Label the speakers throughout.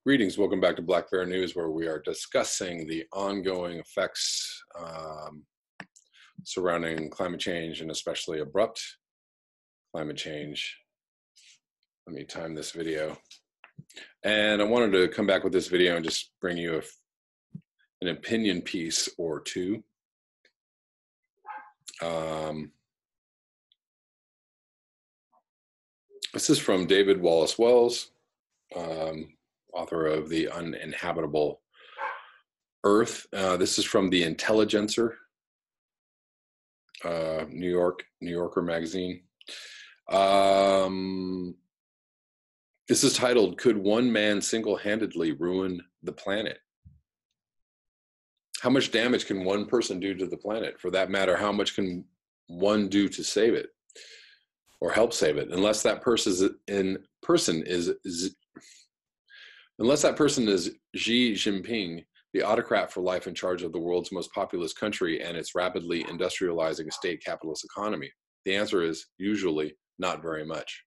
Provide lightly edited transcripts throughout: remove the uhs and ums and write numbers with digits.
Speaker 1: Greetings, welcome back to Black Bear News, where we are discussing the ongoing effects surrounding climate change, and especially abrupt climate change. Let me time this video. And I wanted to come back with this video and just bring you an opinion piece or two. This is from David Wallace Wells, author of The Uninhabitable Earth. This is from The Intelligencer, New Yorker magazine. This is titled, "Could One Man Single-Handedly Ruin the Planet?" How much damage can one person do to the planet? For that matter, how much can one do to save it or help save it? Unless that person is Xi Jinping, the autocrat for life in charge of the world's most populous country and its rapidly industrializing state capitalist economy. The answer is usually not very much.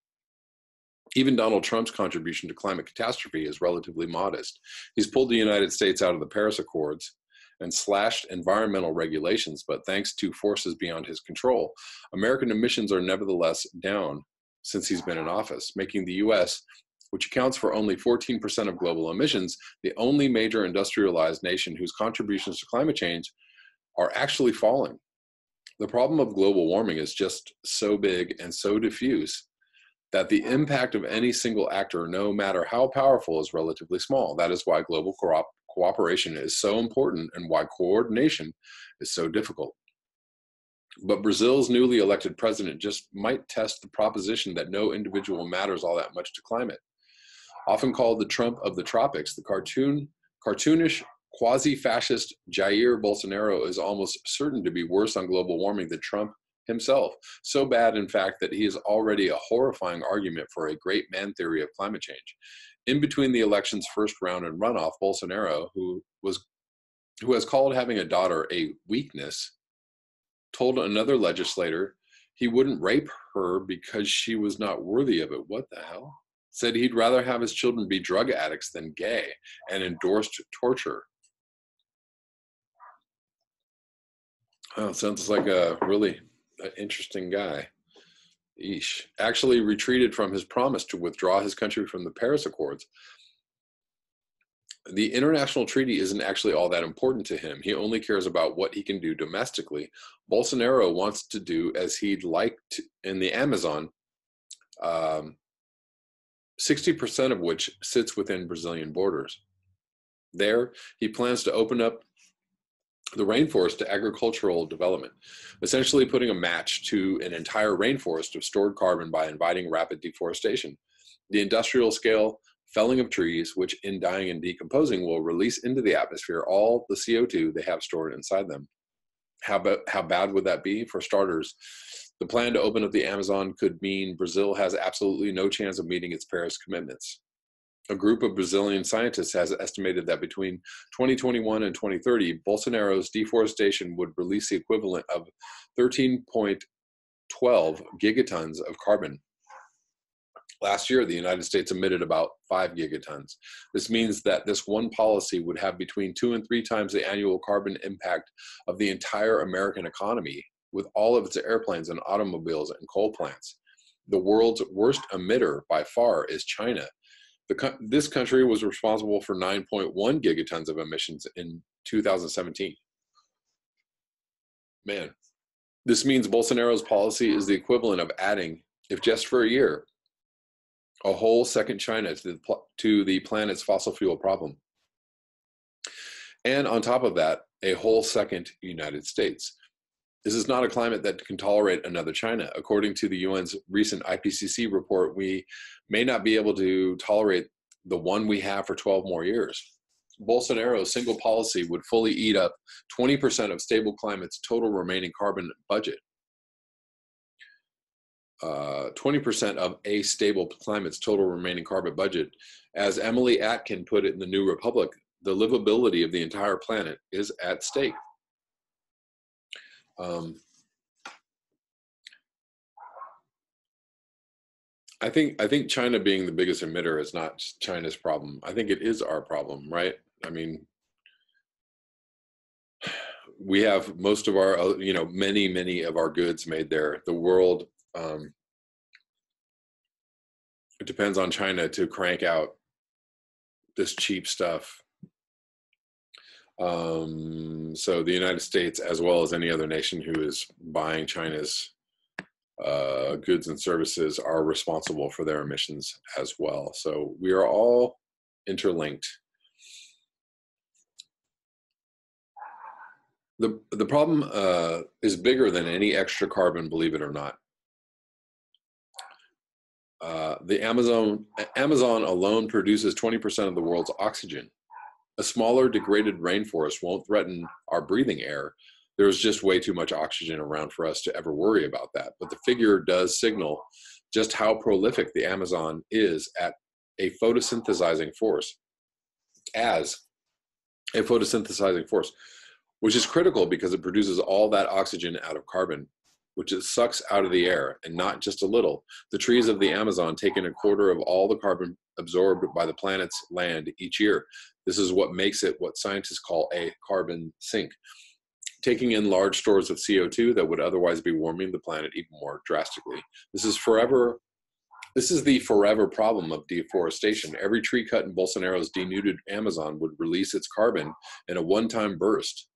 Speaker 1: Even Donald Trump's contribution to climate catastrophe is relatively modest. He's pulled the United States out of the Paris Accords and slashed environmental regulations, but thanks to forces beyond his control, American emissions are nevertheless down since he's been in office, making the US, which accounts for only 14% of global emissions, the only major industrialized nation whose contributions to climate change are actually falling. The problem of global warming is just so big and so diffuse that the impact of any single actor, no matter how powerful, is relatively small. That is why global cooperation is so important and why coordination is so difficult. But Brazil's newly elected president just might test the proposition that no individual matters all that much to climate. Often called the Trump of the tropics, the cartoonish, quasi-fascist Jair Bolsonaro is almost certain to be worse on global warming than Trump himself. So bad, in fact, that he is already a horrifying argument for a great man theory of climate change. In between the election's first round and runoff, Bolsonaro, who has called having a daughter a weakness, told another legislator he wouldn't rape her because she was not worthy of it. What the hell? Said he'd rather have his children be drug addicts than gay, and endorsed torture. Oh, sounds like a really interesting guy. Eesh. Actually retreated from his promise to withdraw his country from the Paris Accords. The international treaty isn't actually all that important to him. He only cares about what he can do domestically. Bolsonaro wants to do as he'd like to in the Amazon, 60% of which sits within Brazilian borders. There, he plans to open up the rainforest to agricultural development, essentially putting a match to an entire rainforest of stored carbon by inviting rapid deforestation. The industrial scale felling of trees, which in dying and decomposing will release into the atmosphere all the CO2 they have stored inside them. How bad would that be? For starters, the plan to open up the Amazon could mean Brazil has absolutely no chance of meeting its Paris commitments. A group of Brazilian scientists has estimated that between 2021 and 2030, Bolsonaro's deforestation would release the equivalent of 13.12 gigatons of carbon. Last year, the United States emitted about 5 gigatons. This means that this one policy would have between 2 and 3 times the annual carbon impact of the entire American economy, with all of its airplanes and automobiles and coal plants. The world's worst emitter by far is China. This country was responsible for 9.1 gigatons of emissions in 2017. Man, this means Bolsonaro's policy is the equivalent of adding, if just for a year, a whole second China to the planet's fossil fuel problem. And on top of that, a whole second United States. This is not a climate that can tolerate another China. According to the UN's recent IPCC report, we may not be able to tolerate the one we have for 12 more years. Bolsonaro's single policy would fully eat up 20% of stable climate's total remaining carbon budget. 20% of a stable climate's total remaining carbon budget. As Emily Atkin put it in the New Republic, the livability of the entire planet is at stake. I think China being the biggest emitter is not China's problem. I think it is our problem, right? I mean, we have most of our, many of our goods made there. The world, um, it depends on China to crank out this cheap stuff. So the United States, as well as any other nation who is buying China's goods and services, are responsible for their emissions as well. So we are all interlinked. The problem is bigger than any extra carbon, believe it or not. The Amazon alone produces 20% of the world's oxygen. A smaller degraded rainforest won't threaten our breathing air. There's just way too much oxygen around for us to ever worry about that. But the figure does signal just how prolific the Amazon is at a photosynthesizing force, as a photosynthesizing force, which is critical because it produces all that oxygen out of carbon, which it sucks out of the air, and not just a little. The trees of the Amazon take in a quarter of all the carbon absorbed by the planet's land each year. This is what makes it what scientists call a carbon sink, taking in large stores of CO2 that would otherwise be warming the planet even more drastically. This is the forever problem of deforestation. Every tree cut in Bolsonaro's denuded Amazon would release its carbon in a one-time burst,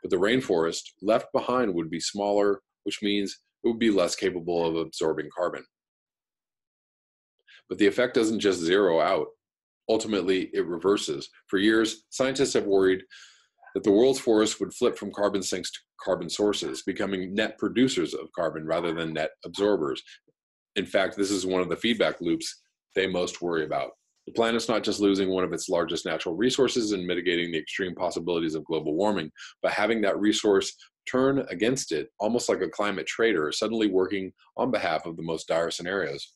Speaker 1: but the rainforest left behind would be smaller, which means it would be less capable of absorbing carbon. But the effect doesn't just zero out. Ultimately, it reverses. For years, scientists have worried that the world's forests would flip from carbon sinks to carbon sources, becoming net producers of carbon rather than net absorbers. In fact, this is one of the feedback loops they most worry about. The planet's not just losing one of its largest natural resources and mitigating the extreme possibilities of global warming, but having that resource turn against it, almost like a climate traitor, suddenly working on behalf of the most dire scenarios.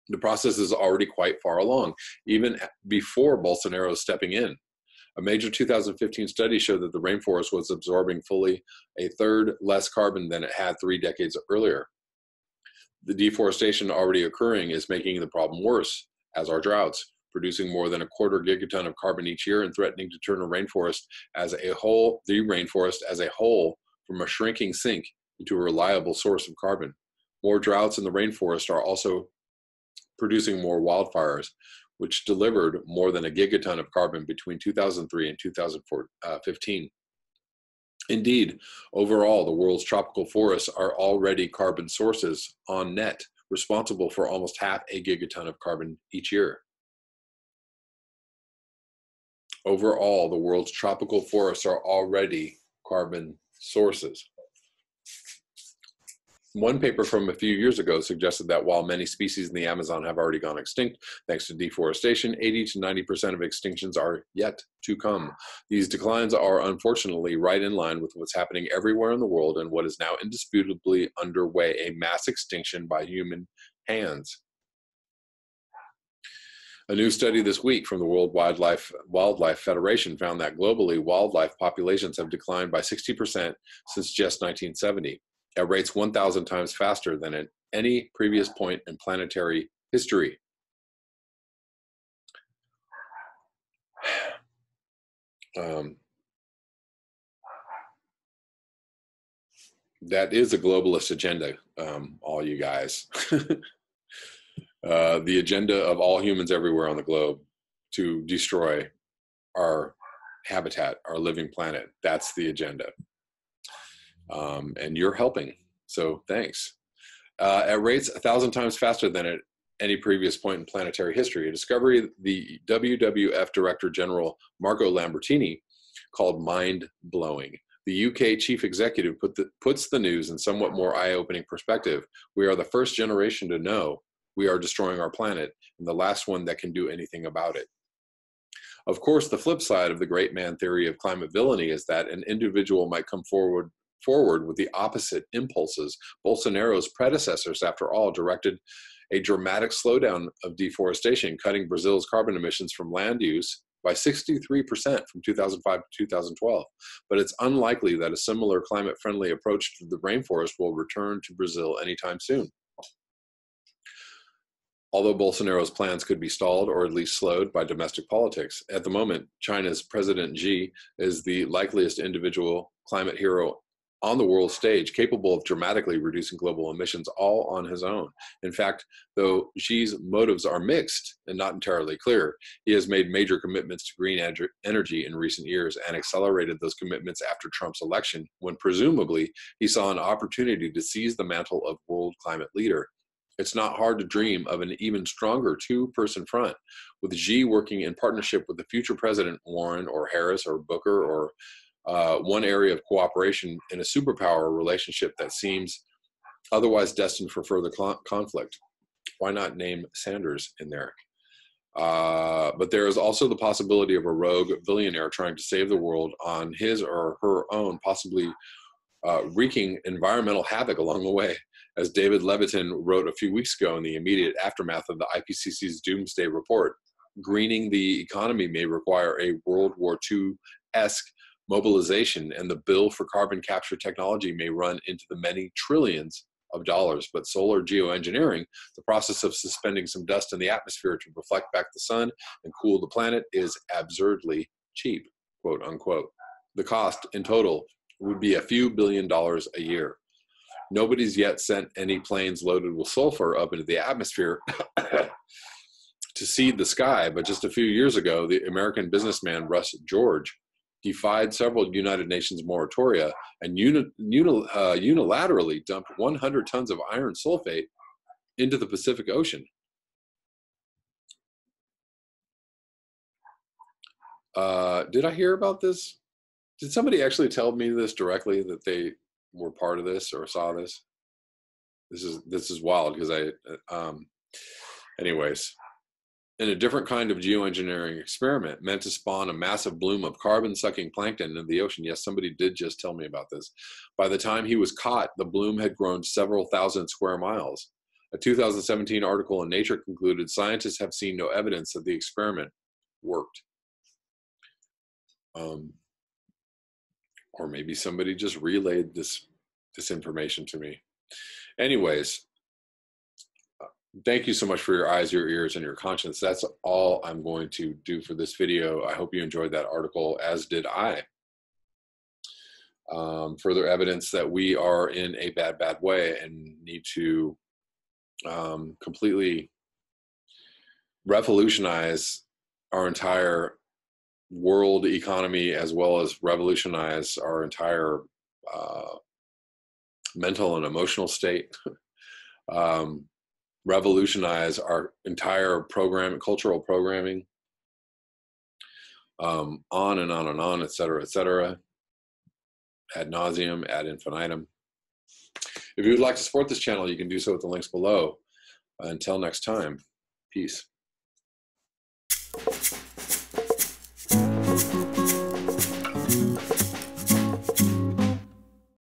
Speaker 1: The process is already quite far along, even before Bolsonaro stepping in. A major 2015 study showed that the rainforest was absorbing fully a third less carbon than it had 3 decades earlier. The deforestation already occurring is making the problem worse, as are droughts, producing more than a quarter gigaton of carbon each year and threatening to turn the rainforest as a whole from a shrinking sink into a reliable source of carbon. More droughts in the rainforest are also producing more wildfires, which delivered more than a gigaton of carbon between 2003 and 2015. Indeed, overall, the world's tropical forests are already carbon sources on net, responsible for almost half a gigaton of carbon each year. Overall, the world's tropical forests are already carbon sources. One paper from a few years ago suggested that while many species in the Amazon have already gone extinct thanks to deforestation, 80 to 90% of extinctions are yet to come. These declines are unfortunately right in line with what's happening everywhere in the world and what is now indisputably underway, a mass extinction by human hands. A new study this week from the World Wildlife Federation found that globally, wildlife populations have declined by 60% since just 1970. At rates 1,000 times faster than at any previous point in planetary history. That is a globalist agenda, all you guys. The agenda of all humans everywhere on the globe to destroy our habitat, our living planet. That's the agenda. And you're helping, so thanks. At rates 1,000 times faster than at any previous point in planetary history, a discovery the WWF Director General Marco Lambertini called mind-blowing. The UK chief executive puts the news in somewhat more eye-opening perspective. We are the first generation to know we are destroying our planet, and the last one that can do anything about it. Of course, the flip side of the great man theory of climate villainy is that an individual might come forward with the opposite impulses. Bolsonaro's predecessors, after all, directed a dramatic slowdown of deforestation, cutting Brazil's carbon emissions from land use by 63% from 2005 to 2012. But it's unlikely that a similar climate-friendly approach to the rainforest will return to Brazil anytime soon. Although Bolsonaro's plans could be stalled or at least slowed by domestic politics, at the moment, China's President Xi is the likeliest individual climate hero on the world stage, capable of dramatically reducing global emissions all on his own. In fact, though Xi's motives are mixed and not entirely clear, he has made major commitments to green energy in recent years and accelerated those commitments after Trump's election, when presumably he saw an opportunity to seize the mantle of world climate leader. It's not hard to dream of an even stronger two-person front, with Xi working in partnership with the future president Warren or Harris or Booker or one area of cooperation in a superpower relationship that seems otherwise destined for further conflict. Why not name Sanders in there? But there is also the possibility of a rogue billionaire trying to save the world on his or her own, possibly wreaking environmental havoc along the way. As David Levitin wrote a few weeks ago in the immediate aftermath of the IPCC's Doomsday Report, greening the economy may require a World War II-esque mobilization, and the bill for carbon capture technology may run into the many trillions of dollars. But solar geoengineering, the process of suspending some dust in the atmosphere to reflect back the sun and cool the planet, is absurdly cheap, quote unquote. The cost in total would be a few $billion a year. Nobody's yet sent any planes loaded with sulfur up into the atmosphere to seed the sky, but just a few years ago, the American businessman Russ George defied several United Nations moratoria and unilaterally dumped 100 tons of iron sulfate into the Pacific Ocean. Did I hear about this? Did somebody actually tell me this directly, that they were part of this or saw this? This is wild, because anyways. In a different kind of geoengineering experiment meant to spawn a massive bloom of carbon-sucking plankton in the ocean. Yes, somebody did just tell me about this. By the time he was caught, the bloom had grown several thousand square miles. A 2017 article in Nature concluded scientists have seen no evidence that the experiment worked. Or maybe somebody just relayed this information to me. Anyways, thank you so much for your eyes, your ears, and your conscience. That's all I'm going to do for this video. I hope you enjoyed that article, as did I. Further evidence that we are in a bad, bad way and need to completely revolutionize our entire world economy, as well as revolutionize our entire mental and emotional state. Revolutionize our entire cultural programming, on and on and on, et cetera, ad nauseum, ad infinitum. If you would like to support this channel, you can do so with the links below. Until next time, peace.